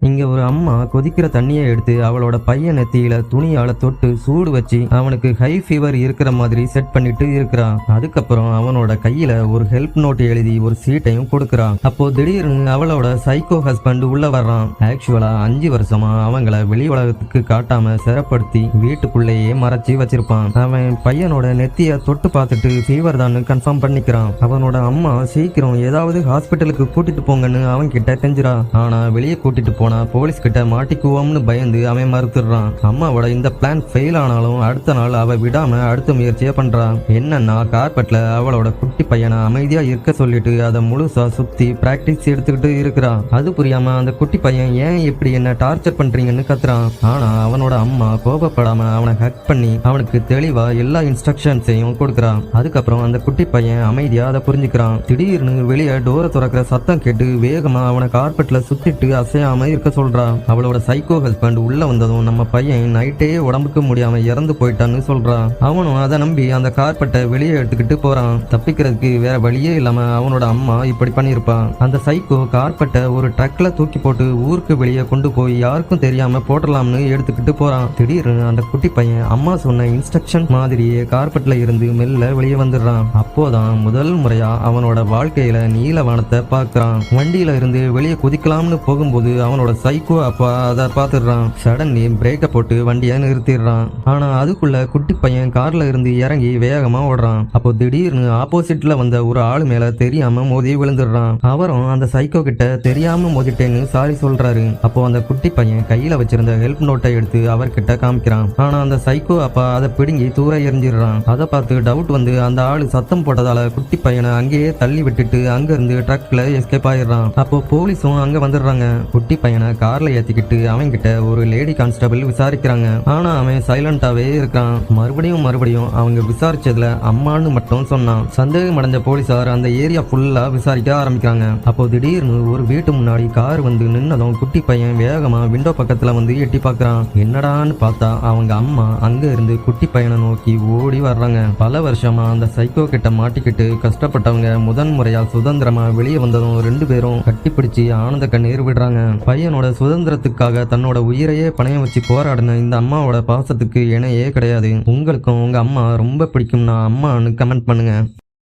இங்க ஒரு அம்மா கொதிக்கிற தண்ணியை எடுத்து அவளோட பையன் நெத்தியில துணியால தொட்டு சூடு வச்சு அவனுக்கு ஹை ஃபீவர் இருக்கிற மாதிரி செட் பண்ணிட்டு இருக்கிறான். அதுக்கப்புறம் அவனோட கையில ஒரு ஹெல்ப் நோட் எழுதி ஒரு சீட்டையும் கொடுக்கறான். அப்போ திடீர்னு அவளோட சைக்கோ ஹஸ்பண்ட் உள்ள வர்றான். ஆக்சுவலா 5 வருஷமா அவங்கள வெளி உலகத்துக்கு காட்டாம சிறப்படுத்தி வீட்டுக்குள்ளேயே மறைச்சி வச்சிருப்பான். அவன் பையனோட நெத்திய தொட்டு பார்த்துட்டு ஃபீவர் தான் கன்ஃபார்ம் பண்ணிக்கிறான். அவனோட அம்மா சீக்கிரம் ஏதாவது ஹாஸ்பிட்டலுக்கு கூட்டிட்டு போங்கன்னு அவன் கிட்ட கெஞ்சுறா. ஆனா வெளியே கூட்டிட்டு போனா போலீஸ் கிட்ட மாட்டிக்குவோம்னு பயந்து அவன் மறுத்துடுறான். அம்மாவோட இந்த பிளான் ஃபெயில் ஆனாலும் அடுத்த நாள் அவ விடாம அடுத்த முயற்சியை பண்றான். என்னன்னா கார்பெட்ல அவளோட குட்டி பையனை அமைதியா இருக்க சொல்லிட்டு அதை முழுசா சுத்தி பிராக்டிஸ் எடுத்துக்கிட்டு இருக்கிறான். அது புரியாம அந்த குட்டி பையன் ஏன் இப்படி என்ன டார்ச்சர் பண்றீங்கன்னு கத்துறான். ஆனா அவனோட அம்மா கோபப்படாம அவனை ஹக் பண்ணி அவனுக்கு தெளிவா எல்லா இன்ஸ்ட்ரக்ஷன்ஸையும் கொடுக்கறான். அதுக்கப்புறம் அந்த குட்டி பையன் அமைதியா அதை புரிஞ்சுக்கிறான். திடீர்னு வெளியே டோரை திறக்கிற சத்தம் கேட்டு வேகமா அவனை கார்பெட்ல சுத்திட்டு அசையாம இருக்க சொல்றா. அவளோட சைக்கோ ஹஸ்பண்ட் உள்ள வந்ததும் நம்ம பையன் நைட்டே உடம்புக்கு முடியாம இறந்து போயிட்டான்னு சொல்றா. அவனும் அதை நம்பி அந்த கார்பெட்டை வெளியே எடுத்துக்கிட்டு போறான். தப்பிக்கிறதுக்கு வேற வழியே இல்லாம அவனோட அம்மா இப்படி பண்ணிருப்பான். அந்த சைக்கோ கார்பெட்டை ஒரு ட்ரக்ல தூக்கி போட்டு ஊருக்கு வெளியே கொண்டு போய் யாருக்கும் தெரியாம போடலாம்னு எடுத்துக்கிட்டு போறான். திடீர்னு அந்த குட்டி பையன் அம்மா சொன்ன இன்ஸ்ட்ரக்ஷன் மாதிரியே கார்பெட்ல இருந்து மெல்ல வெளியே வந்துடுறான். அப்போதான் முதல் முறையா அவனோட வாழ்க்கையில நீல வானத்தை பார்க்கறான். வண்டியில இருந்து வெளியே குதிக்கலாம்னு போகும்போது அவனோட சைக்கோ அப்பா அதை பார்த்துடுறான். சடன்லி பிரேக்கை போட்டு வண்டியை நிறுத்திடுறான். ஆனா அதுக்குள்ள குட்டி பையன் கார்ல இருந்து இறங்கி வேகமா ஓடுறான். அப்போ திடீர்னு ஆப்போசிட்ல வந்த ஒரு ஆளு மேல தெரியாம மோதி விழுந்துடுறான். அவரும் அந்த சைக்கோ கிட்ட தெரியாம மோதிட்டேன்னு சாரி சொல்றாரு. அப்போ அந்த குட்டி பையன் கையில வச்சிருந்த ஹெல்ப் நோட்டை எடுத்து அவர்கிட்ட காமிக்கிறான். ஆனா அந்த சைக்கோ அப்பா அதை பிடுங்கி தூர எரிஞ்சிடுறான். அதை பார்த்து டவுட் வந்து அந்த ஆளு சத்தம் போட்டதால குட்டி பையனை அங்கேயே தள்ளி விட்டுட்டு அங்க இருந்து ட்ரக்ல எஸ்கேப் ஆயிடுறான். அப்போ போலீஸும் அங்க வந்துடுறாங்க. குட்டி பையனை கார்ல ஏத்திக்கிட்டு அவன் கிட்ட ஒரு லேடி கான்ஸ்டபிள் விசாரிக்கிறாங்க. ஆனா அவன் சைலண்டாவே இருக்கான். மறுபடியும் அவங்க விசாரிச்சதுல அம்மான்னு மட்டும் சொன்னான். சந்தேகம் அடைஞ்ச போலீசார் அந்த ஏரியா ஃபுல்லா விசாரிக்க ஆரம்பிக்கிறாங்க. அப்போ திடீர்னு ஒரு வீட்டு முன்னாடி கார் வந்து நின்னதும் குட்டி பையன் வேகமா விண்டோ பக்கத்துல வந்து எட்டி பாக்குறான். என்னடான்னு பார்த்தா அவங்க அம்மா அங்க இருந்து குட்டி பையனை நோக்கி ஓடி வர்றாங்க. பல வருஷமா அந்த சைக்கோ கிட்ட மாட்டிக்கிட்டு கஷ்டப்பட்டவங்க முதன் முறையா சுதந்திரமா வெளியே வந்ததும் 2 பேரும் கட்டிப்பிடிச்சு ஆனந்த கண்ணீர் விடுறாங்க. பையனோட சுதந்திரத்துக்காக தன்னோட உயிரையே பணையம் வச்சு போராடின இந்த அம்மாவோட பாசத்துக்கு இணையே கிடையாது. உங்களுக்கும் உங்க அம்மா ரொம்ப பிடிக்கும்னா அம்மான்னு கமெண்ட் பண்ணுங்க.